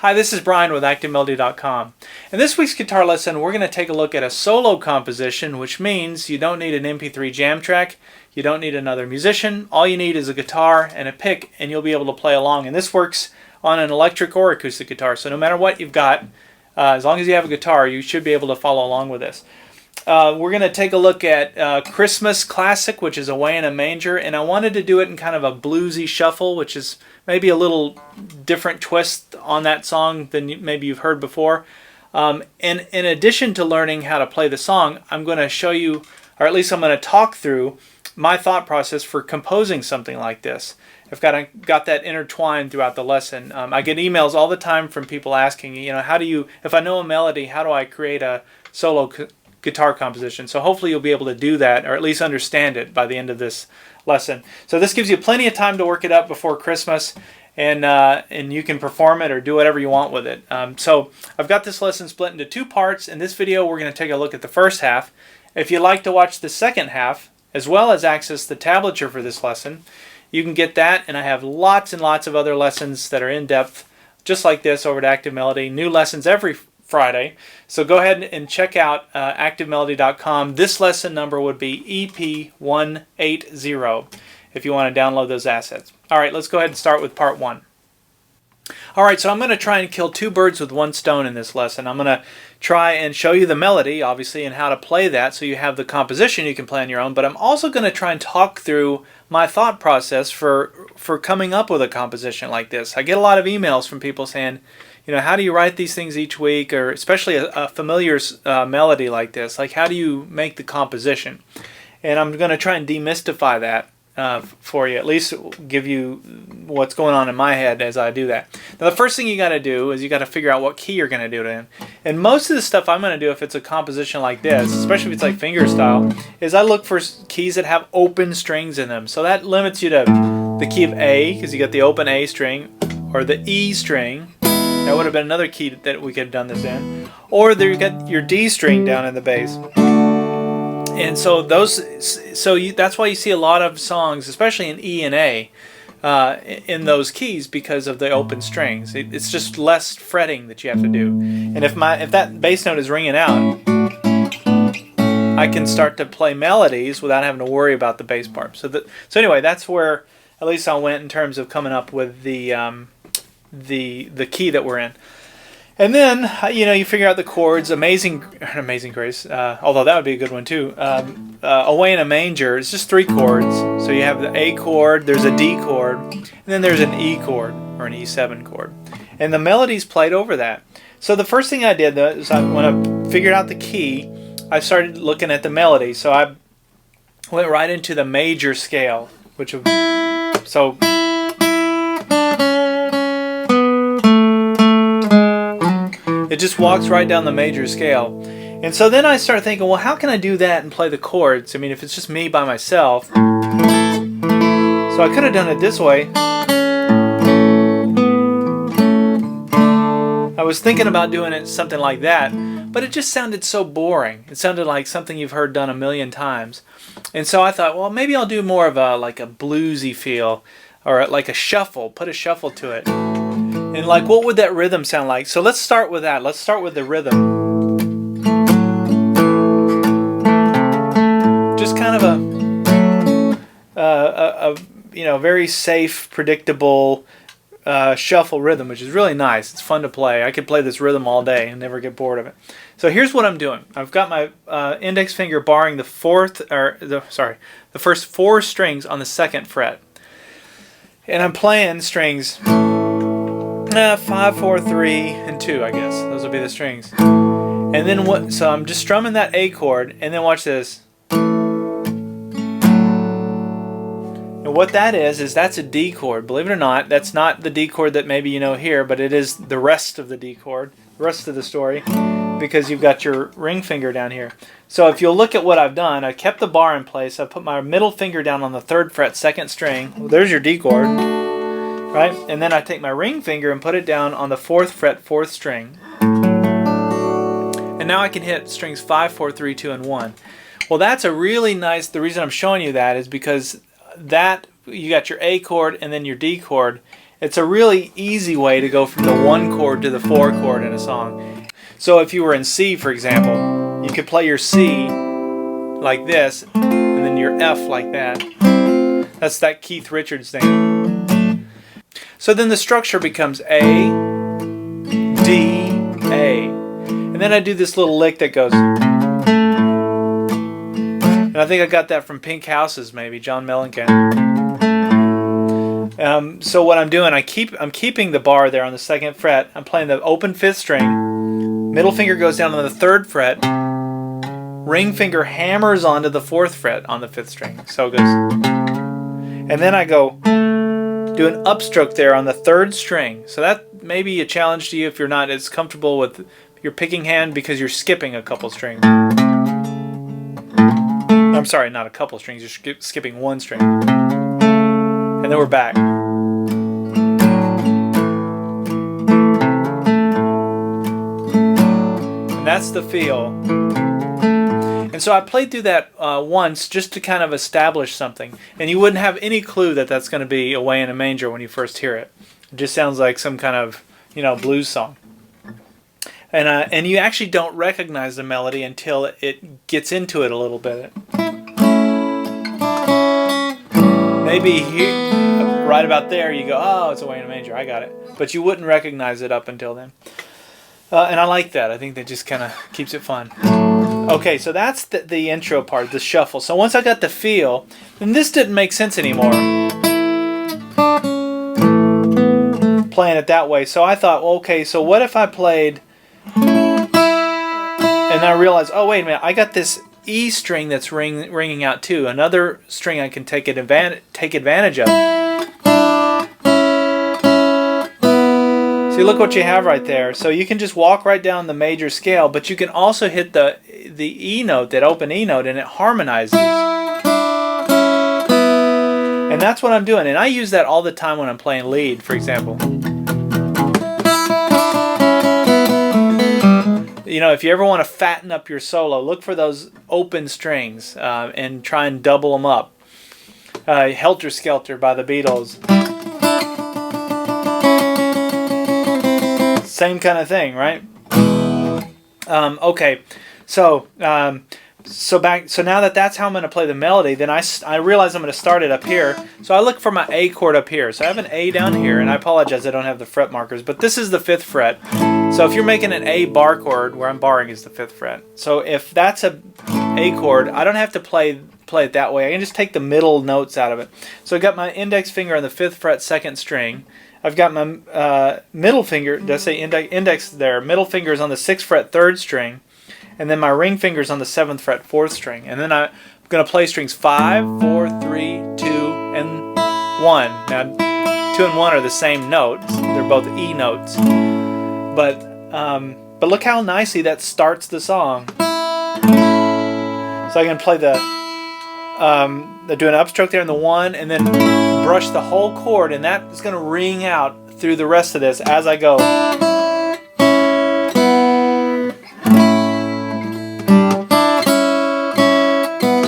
Hi, this is Brian with ActiveMelody.com. In this week's guitar lesson, we're going to take a look at a solo composition, which means you don't need an MP3 jam track, you don't need another musician, all you need is a guitar and a pick, and you'll be able to play along. And this works on an electric or acoustic guitar, so no matter what you've got, as long as you have a guitar, you should be able to follow along with this. We're going to take a look at Christmas Classic, which is Away in a Manger, and I wanted to do it in kind of a bluesy shuffle, which is maybe a little different twist on that song than maybe you've heard before. And in addition to learning how to play the song, I'm going to show you, or at least I'm going to talk through my thought process for composing something like this. I've got that intertwined throughout the lesson. I get emails all the time from people asking, how do you, if I know a melody, how do I create a solo guitar composition? So hopefully you'll be able to do that, or at least understand it by the end of this lesson. So this gives you plenty of time to work it up before Christmas, and you can perform it or do whatever you want with it. So I've got this lesson split into two parts. In this video we're going to take a look at the first half. If you'd like to watch the second half, as well as access the tablature for this lesson, you can get that, and I have lots and lots of other lessons that are in depth just like this over at Active Melody. New lessons every Friday. So go ahead and check out ActiveMelody.com. This lesson number would be EP180 if you want to download those assets. Alright, let's go ahead and start with part one. Alright, so I'm going to try and kill two birds with one stone in this lesson. I'm going to try and show you the melody, obviously, and how to play that so you have the composition you can play on your own, but I'm also going to try and talk through my thought process for coming up with a composition like this. I get a lot of emails from people saying, how do you write these things each week, or especially a familiar melody like this? Like, how do you make the composition? And I'm going to try and demystify that for you, at least give you what's going on in my head as I do that. Now, the first thing you got to do is you got to figure out what key you're going to do it in. And most of the stuff I'm going to do, if it's a composition like this, especially if it's like finger style, is I look for keys that have open strings in them. So that limits you to the key of A, because you got the open A string, or the E string. That would have been another key that we could have done this in. Or there you got your D string down in the bass. And so that's why you see a lot of songs, especially in E and A, in those keys, because of the open strings. It's just less fretting that you have to do. And if that bass note is ringing out, I can start to play melodies without having to worry about the bass part. So anyway, that's where at least I went in terms of coming up with the key that we're in. And then you figure out the chords. Amazing Grace, although that would be a good one too. Away in a Manger, it's just three chords. So you have the A chord, there's a D chord, and then there's an E chord, or an E7 chord, and the melody's played over that. So the first thing I did is when I figured out the key, I started looking at the melody. So I went right into the major scale, so it just walks right down the major scale. And so then I start thinking, well, how can I do that and play the chords? I mean, if it's just me by myself. So I could have done it this way. I was thinking about doing it something like that, but it just sounded so boring. It sounded like something you've heard done a million times. And so I thought, well, maybe I'll do more of a bluesy feel, or like a shuffle, put a shuffle to it. And what would that rhythm sound like? So let's start with that. Let's start with the rhythm. Just kind of a very safe, predictable shuffle rhythm, which is really nice. It's fun to play. I could play this rhythm all day and never get bored of it. So here's what I'm doing. I've got my index finger barring the first four strings on the second fret, and I'm playing strings 5, 4, 3, and 2, I guess. Those will be the strings. And then so I'm just strumming that A chord, and then watch this. And what that is that's a D chord. Believe it or not, that's not the D chord that maybe you know here, but it is the rest of the D chord, the rest of the story, because you've got your ring finger down here. So if you'll look at what I've done, I kept the bar in place. I put my middle finger down on the 3rd fret, 2nd string. Well, there's your D chord, right? And then I take my ring finger and put it down on the 4th fret, 4th string. And now I can hit strings 5, 4, 3, 2, and 1. Well, that's a really nice, the reason I'm showing you that is because that, you got your A chord and then your D chord. It's a really easy way to go from the 1 chord to the 4 chord in a song. So if you were in C, for example, you could play your C like this, and then your F like that. That's that Keith Richards thing. So then the structure becomes A, D, A. And then I do this little lick that goes... And I think I got that from Pink Houses, maybe, John Mellencamp. So what I'm doing, I'm keeping the bar there on the 2nd fret. I'm playing the open 5th string. Middle finger goes down on the 3rd fret. Ring finger hammers onto the 4th fret on the 5th string. So it goes. And then I go do an upstroke there on the 3rd string. So that may be a challenge to you if you're not as comfortable with your picking hand because you're skipping a couple strings. I'm sorry, not a couple strings, you're skipping 1 string. And then we're back. And that's the feel. And so I played through that once just to kind of establish something. And you wouldn't have any clue that that's going to be Away in a Manger when you first hear it. It just sounds like some kind of, blues song. And you actually don't recognize the melody until it gets into it a little bit. Maybe right about there you go, oh, it's Away in a Manger, I got it. But you wouldn't recognize it up until then. And I like that. I think that just kind of keeps it fun. Okay, so that's the intro part, the shuffle. So once I got the feel, then this didn't make sense anymore. Playing it that way. So I thought, well, okay, so what if I played... And I realized, oh, wait a minute, I got this E string that's ringing out too. Another string I can take advantage of. See, look what you have right there. So you can just walk right down the major scale, but you can also hit the E note, that open E note, and it harmonizes. And that's what I'm doing. And I use that all the time when I'm playing lead, for example. If you ever want to fatten up your solo, look for those open strings and try and double them up. Helter Skelter by the Beatles. Same kind of thing, right? Okay, so now that's how I'm going to play the melody, then I realize I'm going to start it up here. So I look for my A chord up here. So I have an A down here, and I apologize I don't have the fret markers, but this is the 5th fret. So if you're making an A bar chord, where I'm barring is the 5th fret. So if that's a A chord, I don't have to play it that way. I can just take the middle notes out of it. So I've got my index finger on the 5th fret, 2nd string. I've got my middle finger, did I say index there? Middle finger is on the 6th fret, 3rd string. And then my ring finger is on the 7th fret, 4th string. And then I'm going to play strings 5, 4, 3, 2, and 1. Now, 2 and 1 are the same notes. They're both E notes. But look how nicely that starts the song. So I can play do an upstroke there in the 1, and then brush the whole chord, and that is going to ring out through the rest of this as I go.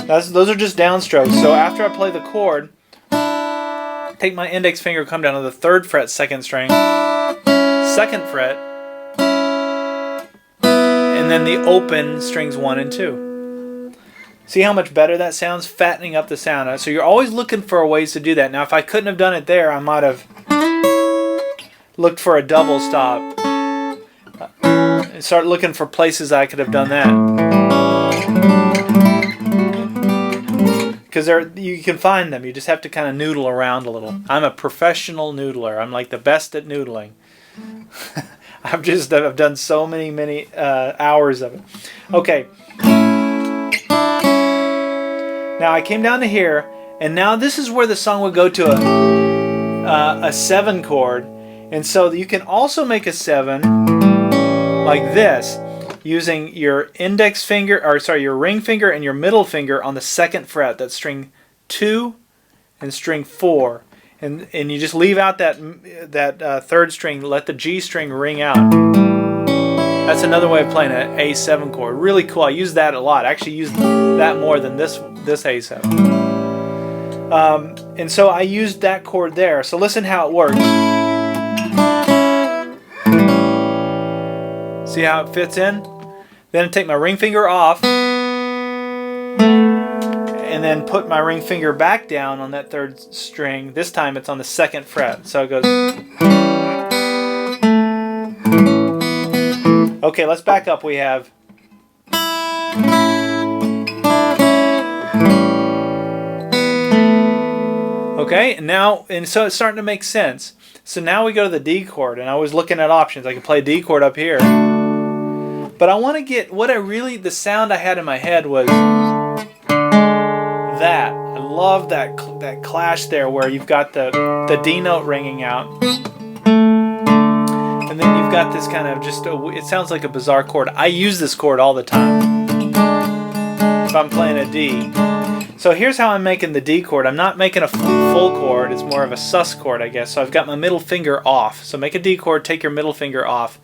Those are just downstrokes. So after I play the chord, take my index finger, come down to the 3rd fret, 2nd string, 2nd fret, and then the open strings 1 and 2. See how much better that sounds? Fattening up the sound. So you're always looking for ways to do that. Now if I couldn't have done it there, I might have looked for a double stop. And start looking for places I could have done that. Because you can find them. You just have to kind of noodle around a little. I'm a professional noodler. I'm like the best at noodling. I've done so many hours of it. Okay. Now I came down to here, And now this is where the song would go to a 7 chord. And so you can also make a 7 like this, using your index finger, or sorry, your ring finger and your middle finger on the 2nd fret. That's string 2 and string 4. And you just leave out that 3rd string, let the G string ring out. That's another way of playing an A7 chord. Really cool. I use that a lot. I actually use that more than this A7. And so I used that chord there. So listen how it works. See how it fits in? Then I take my ring finger off and then put my ring finger back down on that 3rd string. This time it's on the 2nd fret. So it goes. Okay, let's back up. We have okay, and so it's starting to make sense. So now we go to the D chord, and I was looking at options. I can play D chord up here. But I want to get the sound I had in my head was that. I love that clash there where you've got the D note ringing out. And then you've got this kind of it sounds like a bizarre chord. I use this chord all the time if I'm playing a D. So here's how I'm making the D chord. I'm not making a full chord. It's more of a sus chord, I guess. So I've got my middle finger off. So make a D chord, take your middle finger off,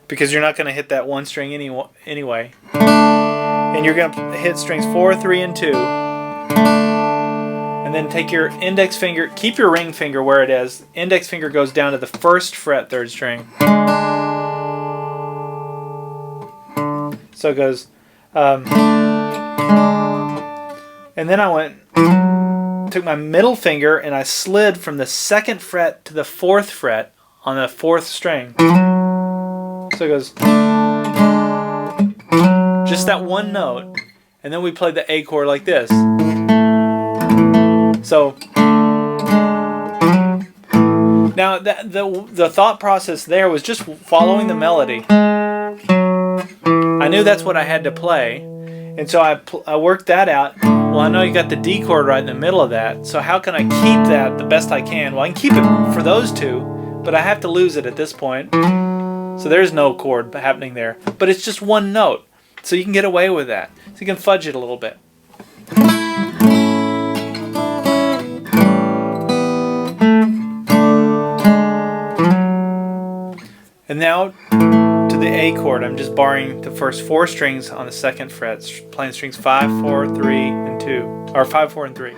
because you're not going to hit that 1 string anyway. And you're going to hit strings 4, 3, and 2. And then take your index finger, keep your ring finger where it is. Index finger goes down to the 1st fret, 3rd string. So it goes. And then I took my middle finger and I slid from the 2nd fret to the 4th fret on the 4th string. So it goes just that one note, and then we played the A chord like this. So now the thought process there was just following the melody. I knew that's what I had to play, and so I worked that out. Well, I know you got the D chord right in the middle of that, so how can I keep that the best I can? Well, I can keep it for those two, but I have to lose it at this point. So there's no chord happening there. But it's just one note, so you can get away with that. So you can fudge it a little bit. And now to the A chord. I'm just barring the first 4 strings on the 2nd fret, playing strings 5, 4, 3, and 2, or 5, 4, and 3.